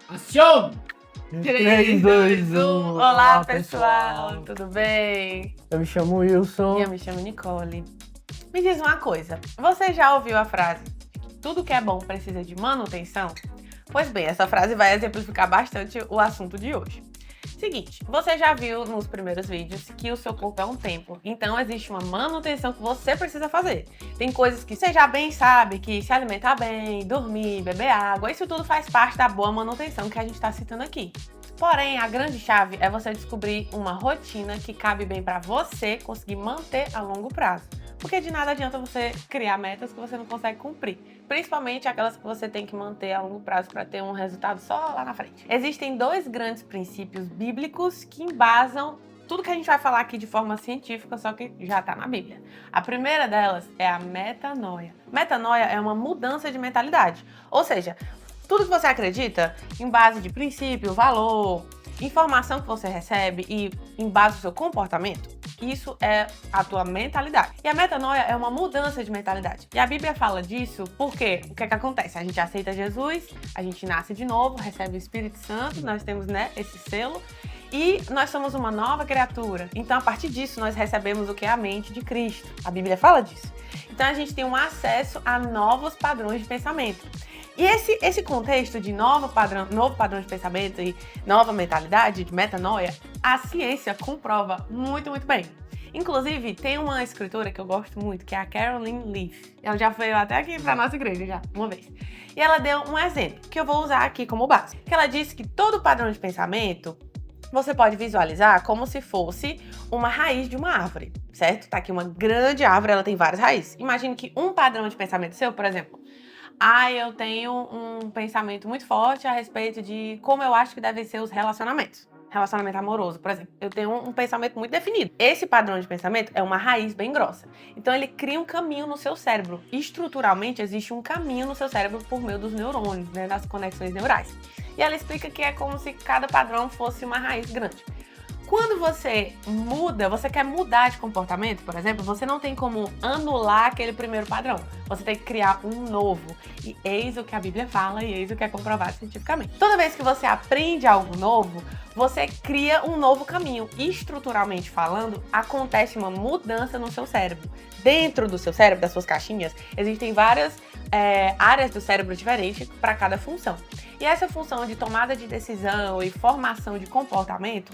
Ação! 3, 2, 1. Olá, pessoal, tudo bem? Eu me chamo Wilson. E eu me chamo Nicole. Me diz uma coisa, você já ouviu a frase tudo que é bom precisa de manutenção? Pois bem, essa frase vai exemplificar bastante o assunto de hoje. Seguinte, você já viu nos primeiros vídeos que o seu corpo é um templo, então existe uma manutenção que você precisa fazer. Tem coisas que você já bem sabe, que se alimentar bem, dormir, beber água, isso tudo faz parte da boa manutenção que a gente está citando aqui. Porém, a grande chave é você descobrir uma rotina que cabe bem para você conseguir manter a longo prazo. Porque de nada adianta você criar metas que você não consegue cumprir. Principalmente aquelas que você tem que manter a longo prazo para ter um resultado só lá na frente. Existem dois grandes princípios bíblicos que embasam tudo que a gente vai falar aqui de forma científica, só que já está na Bíblia. A primeira delas é a metanoia. Metanoia é uma mudança de mentalidade. Ou seja, tudo que você acredita em base de princípio, valor, informação que você recebe e em base do seu comportamento, isso é a tua mentalidade. E a metanoia é uma mudança de mentalidade. E a Bíblia fala disso porque o que é que acontece? A gente aceita Jesus, a gente nasce de novo, recebe o Espírito Santo, nós temos, esse selo, e nós somos uma nova criatura. Então, a partir disso, nós recebemos o que é a mente de Cristo. A Bíblia fala disso. Então, a gente tem um acesso a novos padrões de pensamento. E esse contexto de novo padrão de pensamento e nova mentalidade, de metanoia, a ciência comprova muito, muito bem. Inclusive, tem uma escritora que eu gosto muito, que é a Caroline Leaf. Ela já veio até aqui pra nossa igreja, já, uma vez. E ela deu um exemplo, que eu vou usar aqui como base. Que ela disse que todo padrão de pensamento você pode visualizar como se fosse uma raiz de uma árvore, certo? Tá aqui uma grande árvore, ela tem várias raízes. Imagine que um padrão de pensamento seu, por exemplo, eu tenho um pensamento muito forte a respeito de como eu acho que devem ser os relacionamentos. Relacionamento amoroso, por exemplo. Eu tenho um pensamento muito definido. Esse padrão de pensamento é uma raiz bem grossa. Então, ele cria um caminho no seu cérebro. Estruturalmente, existe um caminho no seu cérebro por meio dos neurônios, das conexões neurais. E ela explica que é como se cada padrão fosse uma raiz grande. Quando você quer mudar de comportamento, por exemplo, você não tem como anular aquele primeiro padrão. Você tem que criar um novo. E eis o que a Bíblia fala e eis o que é comprovado cientificamente. Toda vez que você aprende algo novo, você cria um novo caminho. Estruturalmente falando, acontece uma mudança no seu cérebro. Dentro do seu cérebro, das suas caixinhas, existem várias áreas do cérebro diferentes para cada função. E essa função de tomada de decisão e formação de comportamento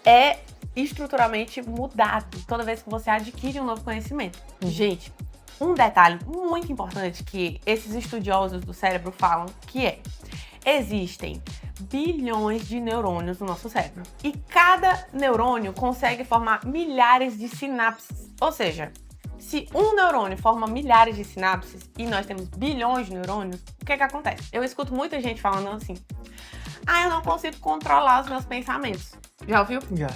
é estruturalmente mudado toda vez que você adquire um novo conhecimento. Gente, um detalhe muito importante que esses estudiosos do cérebro falam que existem bilhões de neurônios no nosso cérebro. E cada neurônio consegue formar milhares de sinapses. Ou seja, se um neurônio forma milhares de sinapses e nós temos bilhões de neurônios, o que acontece? Eu escuto muita gente falando assim: eu não consigo controlar os meus pensamentos. Já ouviu? Já.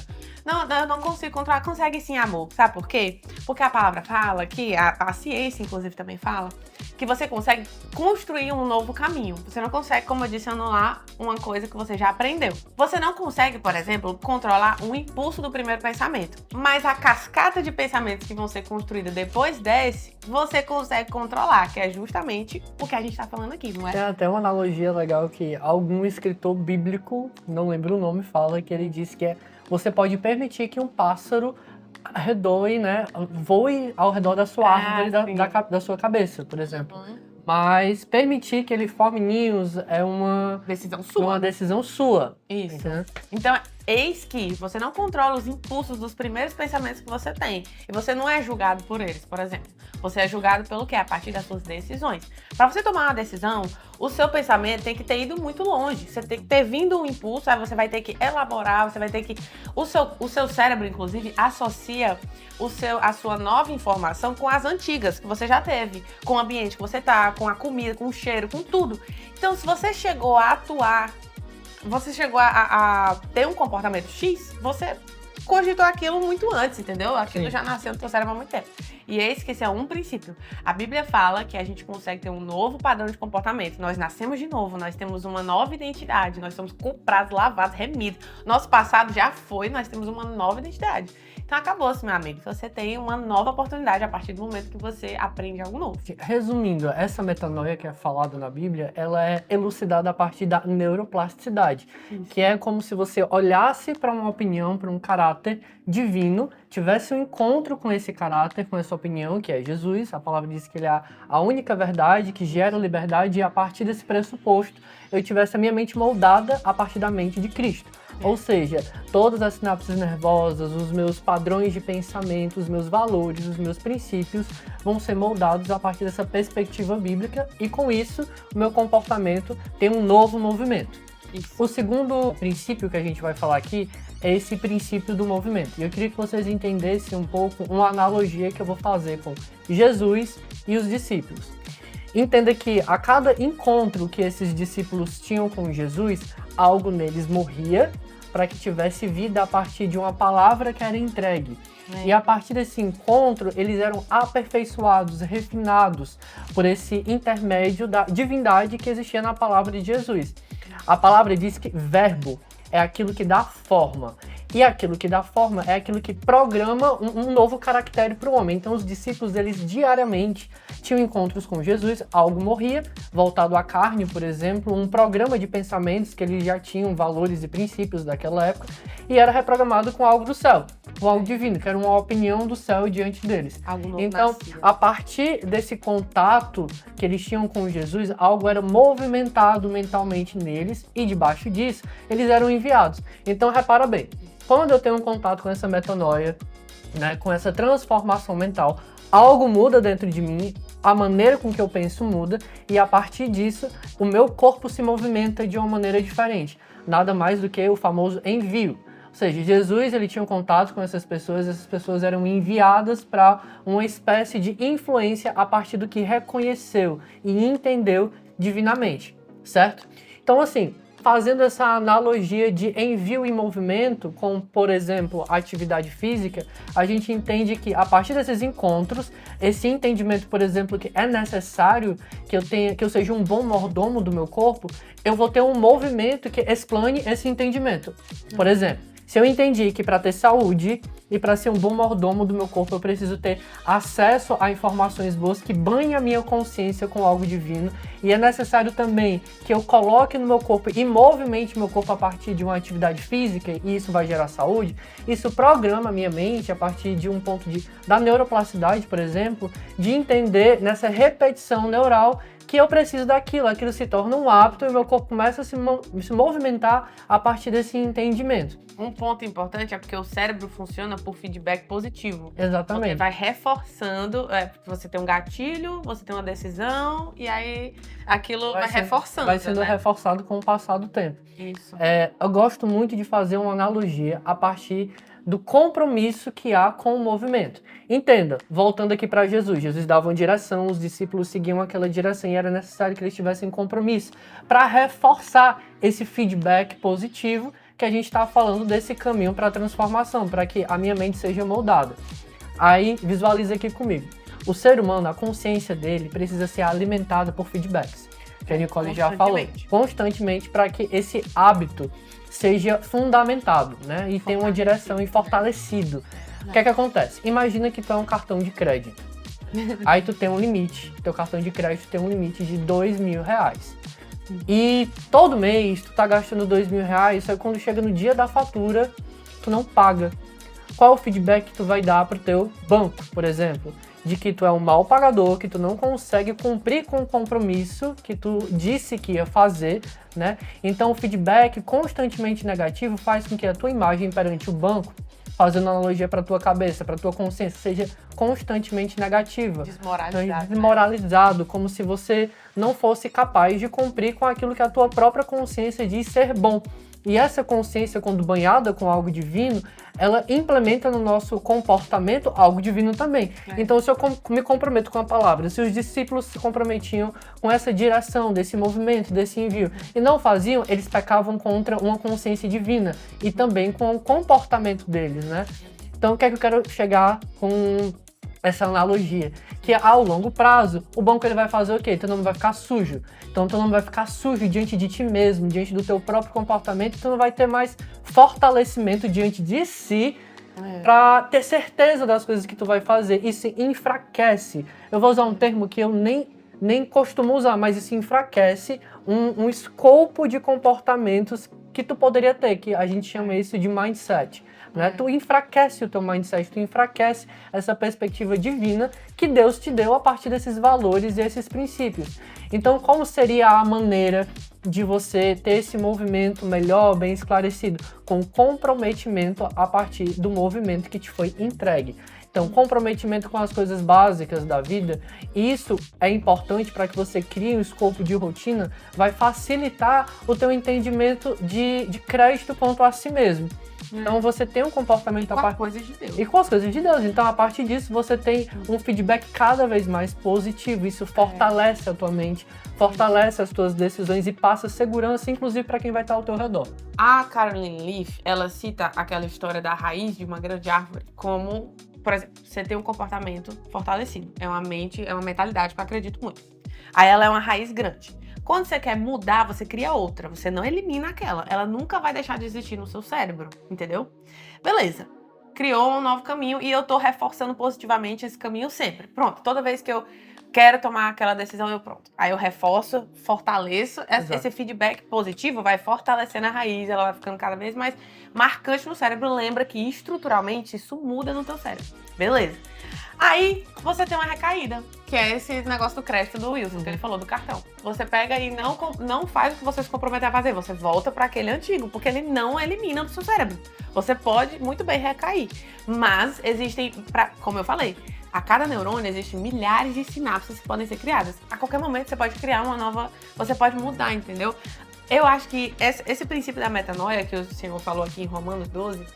Não, eu não consigo controlar. Consegue sim, amor. Sabe por quê? Porque a palavra fala que, a ciência inclusive também fala, que você consegue construir um novo caminho. Você não consegue, como eu disse, anular uma coisa que você já aprendeu. Você não consegue, por exemplo, controlar um impulso do primeiro pensamento. Mas a cascata de pensamentos que vão ser construídos depois desse, você consegue controlar, que é justamente o que a gente está falando aqui, não é? Tem até uma analogia legal que algum escritor bíblico, não lembro o nome, fala que ele diz que você pode permitir que um pássaro redoe, voe ao redor da sua árvore, da sua cabeça, por exemplo. Mas permitir que ele forme ninhos é uma decisão sua. Isso. Então, eis que você não controla os impulsos dos primeiros pensamentos que você tem. E você não é julgado por eles, por exemplo. Você é julgado pelo quê? A partir das suas decisões. Para você tomar uma decisão, o seu pensamento tem que ter ido muito longe. Você tem que ter vindo um impulso, aí você vai ter que elaborar, você vai ter que... O seu cérebro, inclusive, associa a sua nova informação com as antigas que você já teve. Com o ambiente que você tá, com a comida, com o cheiro, com tudo. Então, se você chegou a atuar, você chegou a ter um comportamento X, você cogitou aquilo muito antes, entendeu? Aquilo já nasceu no teu cérebro há muito tempo. E esse é um princípio. A Bíblia fala que a gente consegue ter um novo padrão de comportamento. Nós nascemos de novo, nós temos uma nova identidade, nós somos comprados, lavados, remidos. Nosso passado já foi, nós temos uma nova identidade. Então Então acabou-se, meu amigo. Você tem uma nova oportunidade a partir do momento que você aprende algo novo. Resumindo, essa metanoia que é falada na Bíblia, ela é elucidada a partir da neuroplasticidade, que é como se você olhasse para uma opinião, para um caráter divino, tivesse um encontro com esse caráter, com essa opinião, que é Jesus. A palavra diz que ele é a única verdade que gera liberdade, e a partir desse pressuposto, eu tivesse a minha mente moldada a partir da mente de Cristo. Ou seja, todas as sinapses nervosas, os meus padrões de pensamento, os meus valores, os meus princípios vão ser moldados a partir dessa perspectiva bíblica, e com isso o meu comportamento tem um novo movimento. Isso. O segundo princípio que a gente vai falar aqui é esse princípio do movimento. E eu queria que vocês entendessem um pouco uma analogia que eu vou fazer com Jesus e os discípulos. Entenda que a cada encontro que esses discípulos tinham com Jesus, algo neles morria para que tivesse vida a partir de uma palavra que era entregue. E a partir desse encontro, eles eram aperfeiçoados, refinados por esse intermédio da divindade que existia na palavra de Jesus. A palavra diz que verbo é aquilo que dá forma. E aquilo que dá forma é aquilo que programa um novo caractere para o homem. Então os discípulos, eles diariamente tinham encontros com Jesus, algo morria, voltado à carne, por exemplo, um programa de pensamentos que eles já tinham, valores e princípios daquela época, e era reprogramado com algo do céu, com algo divino, que era uma opinião do céu diante deles. Algo novo Então, nascia. a partir desse contato que eles tinham com Jesus, algo era movimentado mentalmente neles, e debaixo disso, eles eram enviados. Então, repara bem, quando eu tenho um contato com essa metanoia, né, com essa transformação mental, algo muda dentro de mim, a maneira com que eu penso muda, e a partir disso, o meu corpo se movimenta de uma maneira diferente. Nada mais do que o famoso envio. Ou seja, Jesus, ele tinha um contato com essas pessoas eram enviadas para uma espécie de influência a partir do que reconheceu e entendeu divinamente, certo? Então, assim, fazendo essa analogia de envio e movimento com, por exemplo, a atividade física, a gente entende que a partir desses encontros, esse entendimento, por exemplo, que é necessário que eu seja um bom mordomo do meu corpo, eu vou ter um movimento que explane esse entendimento. Por exemplo, se eu entendi que para ter saúde e para ser um bom mordomo do meu corpo, eu preciso ter acesso a informações boas que banhem a minha consciência com algo divino, e é necessário também que eu coloque no meu corpo e movimente meu corpo a partir de uma atividade física, e isso vai gerar saúde, isso programa a minha mente a partir de um ponto da neuroplasticidade, por exemplo, de entender nessa repetição neural que eu preciso daquilo, aquilo se torna um hábito e o meu corpo começa a se movimentar a partir desse entendimento. Um ponto importante é porque o cérebro funciona por feedback positivo. Exatamente. Porque vai reforçando, você tem um gatilho, você tem uma decisão, e aí aquilo vai reforçando. Vai sendo reforçado com o passar do tempo. Isso. Eu gosto muito de fazer uma analogia a partir do compromisso que há com o movimento. Entenda, voltando aqui para Jesus, Jesus dava uma direção, os discípulos seguiam aquela direção e era necessário que eles tivessem compromisso para reforçar esse feedback positivo que a gente está falando desse caminho para a transformação, para que a minha mente seja moldada. Aí, visualiza aqui comigo. O ser humano, a consciência dele precisa ser alimentada por feedbacks, que a Nicole já falou, constantemente, para que esse hábito seja fundamentado, né? E tenha uma direção e fortalecido. O que é que acontece? Imagina que tu é um cartão de crédito. Aí tu tem um limite, teu cartão de crédito tem um limite de R$2.000. E todo mês tu tá gastando R$2.000, só que quando chega no dia da fatura, tu não paga. Qual o feedback que tu vai dar pro teu banco, por exemplo? De que tu é um mau pagador, que tu não consegue cumprir com o compromisso que tu disse que ia fazer, né? Então o feedback constantemente negativo faz com que a tua imagem perante o banco, fazendo analogia para tua cabeça, para tua consciência, seja constantemente negativa. Desmoralizado. Desmoralizado, como se você não fosse capaz de cumprir com aquilo que a tua própria consciência diz ser bom. E essa consciência, quando banhada com algo divino, ela implementa no nosso comportamento algo divino também. Então, se eu me comprometo com a palavra, se os discípulos se comprometiam com essa direção, desse movimento, desse envio, e não faziam, eles pecavam contra uma consciência divina e também com o comportamento deles, né? Então, o que é que eu quero chegar com essa analogia? Que ao longo prazo, o banco ele vai fazer o quê? Teu nome vai ficar sujo. Então, teu nome vai ficar sujo diante de ti mesmo, diante do teu próprio comportamento, tu não vai ter mais fortalecimento diante de si Pra ter certeza das coisas que tu vai fazer. Isso enfraquece. Eu vou usar um termo que eu nem costumo usar, mas isso enfraquece um escopo de comportamentos que tu poderia ter, que a gente chama isso de mindset. Né? Tu enfraquece o teu mindset, tu enfraquece essa perspectiva divina que Deus te deu a partir desses valores e esses princípios. Então, como seria a maneira de você ter esse movimento melhor, bem esclarecido? Com comprometimento a partir do movimento que te foi entregue. Então, comprometimento com as coisas básicas da vida, isso é importante para que você crie um escopo de rotina, vai facilitar o teu entendimento de crédito quanto a si mesmo. Então você tem um comportamento com as coisas de Deus. E com as coisas de Deus. Então, a partir disso, você tem um feedback cada vez mais positivo. Isso fortalece a tua mente, fortalece as tuas decisões e passa segurança, inclusive, para quem vai estar ao teu redor. A Caroline Leaf, ela cita aquela história da raiz de uma grande árvore como, por exemplo, você tem um comportamento fortalecido. É uma mente, é uma mentalidade que eu acredito muito. Aí ela é uma raiz grande. Quando você quer mudar, você cria outra. Você não elimina aquela. Ela nunca vai deixar de existir no seu cérebro, entendeu? Beleza. Criou um novo caminho e eu tô reforçando positivamente esse caminho sempre. Pronto. Toda vez que eu quero tomar aquela decisão, eu pronto. Aí eu reforço, fortaleço. Esse feedback positivo vai fortalecendo a raiz. Ela vai ficando cada vez mais marcante no cérebro. Lembra que estruturalmente isso muda no teu cérebro. Beleza. Aí você tem uma recaída, que é esse negócio do crédito do Wilson, que ele falou do cartão. Você pega e não faz o que você se comprometeu a fazer, você volta para aquele antigo, porque ele não elimina do seu cérebro. Você pode muito bem recair, mas existem, como eu falei, a cada neurônio existem milhares de sinapses que podem ser criadas. A qualquer momento você pode criar uma nova, você pode mudar, entendeu? Eu acho que esse princípio da metanoia que o Senhor falou aqui em Romanos 12,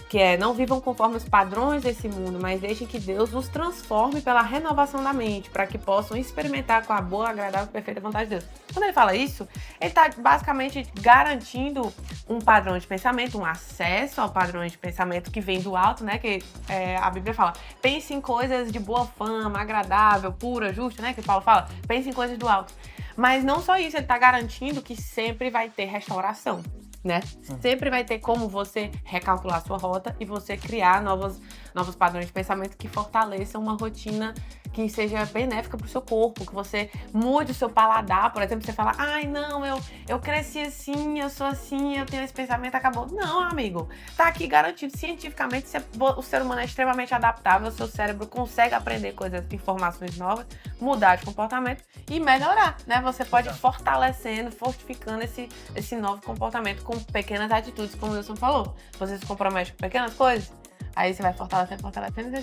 que é, não vivam conforme os padrões desse mundo, mas deixem que Deus os transforme pela renovação da mente, para que possam experimentar com a boa, agradável e perfeita vontade de Deus. Quando ele fala isso, ele está basicamente garantindo um padrão de pensamento, um acesso ao padrão de pensamento que vem do alto, né? Que a Bíblia fala, pense em coisas de boa fama, agradável, pura, justa, né? Que Paulo fala, pense em coisas do alto. Mas não só isso, ele está garantindo que sempre vai ter restauração. Né? Sempre vai ter como você recalcular sua rota e você criar novos padrões de pensamento que fortaleçam uma rotina que seja benéfica para o seu corpo, que você mude o seu paladar. Por exemplo, você fala, ai não, eu cresci assim, eu sou assim, eu tenho esse pensamento, acabou. Não, amigo, tá aqui garantido cientificamente, o ser humano é extremamente adaptável, o seu cérebro consegue aprender informações novas, mudar de comportamento e melhorar, né? Você pode ir fortalecendo, fortificando esse novo comportamento com pequenas atitudes, como o Wilson falou. Você se compromete com pequenas coisas, aí você vai fortalecendo,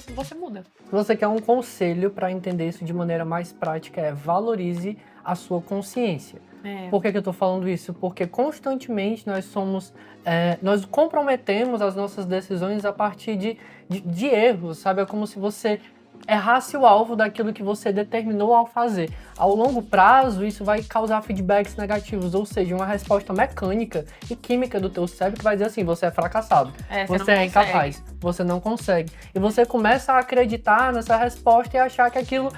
e você muda. Se você quer um conselho para entender isso de maneira mais prática, valorize a sua consciência. Por que eu tô falando isso? Porque constantemente nós comprometemos as nossas decisões a partir de erros, sabe? É como se você errasse o alvo daquilo que você determinou ao fazer. Ao longo prazo, isso vai causar feedbacks negativos, ou seja, uma resposta mecânica e química do teu cérebro que vai dizer assim, você é fracassado, você é incapaz, você não consegue. E você começa a acreditar nessa resposta e achar que aquilo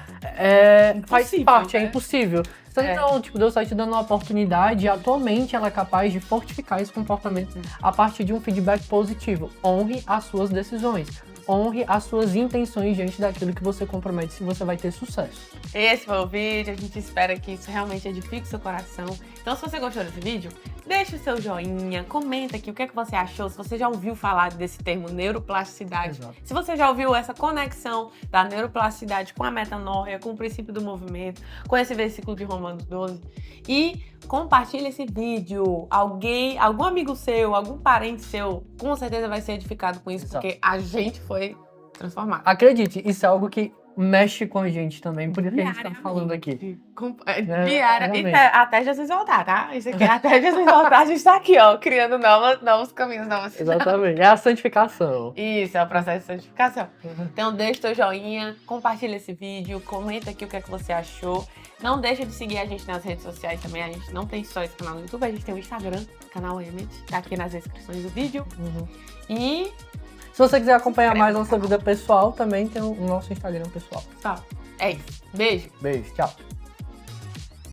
faz parte, é impossível. Então, Deus está te dando uma oportunidade e a tua mente ela é capaz de fortificar esse comportamento a partir de um feedback positivo. Honre as suas decisões. Honre as suas intenções diante daquilo que você compromete, se você vai ter sucesso. Esse foi o vídeo, a gente espera que isso realmente edifique seu coração. Então, se você gostou desse vídeo, deixa o seu joinha, comenta aqui o que é que você achou, se você já ouviu falar desse termo neuroplasticidade. Exato. Se você já ouviu essa conexão da neuroplasticidade com a metanoia, com o princípio do movimento, com esse versículo de Romanos 12. E compartilha esse vídeo. Algum amigo seu, algum parente seu, com certeza vai ser edificado com isso, Exato. Porque a gente foi transformado. Acredite, isso é algo que mexe com a gente também, por isso que a gente tá falando aqui. Diariamente. Até Jesus voltar, tá? Isso aqui, até Jesus voltar, a gente tá aqui, ó, criando novos caminhos, novas Exatamente, é a santificação. Isso, é o processo de santificação. Então deixa o teu joinha, compartilha esse vídeo, comenta aqui o que é que você achou. Não deixa de seguir a gente nas redes sociais também, a gente não tem só esse canal no YouTube, a gente tem o Instagram, canal Emmet, tá aqui nas descrições do vídeo. E se você quiser acompanhar mais a nossa vida pessoal, também tem o nosso Instagram pessoal. Tá. É isso. Beijo. Beijo. Tchau.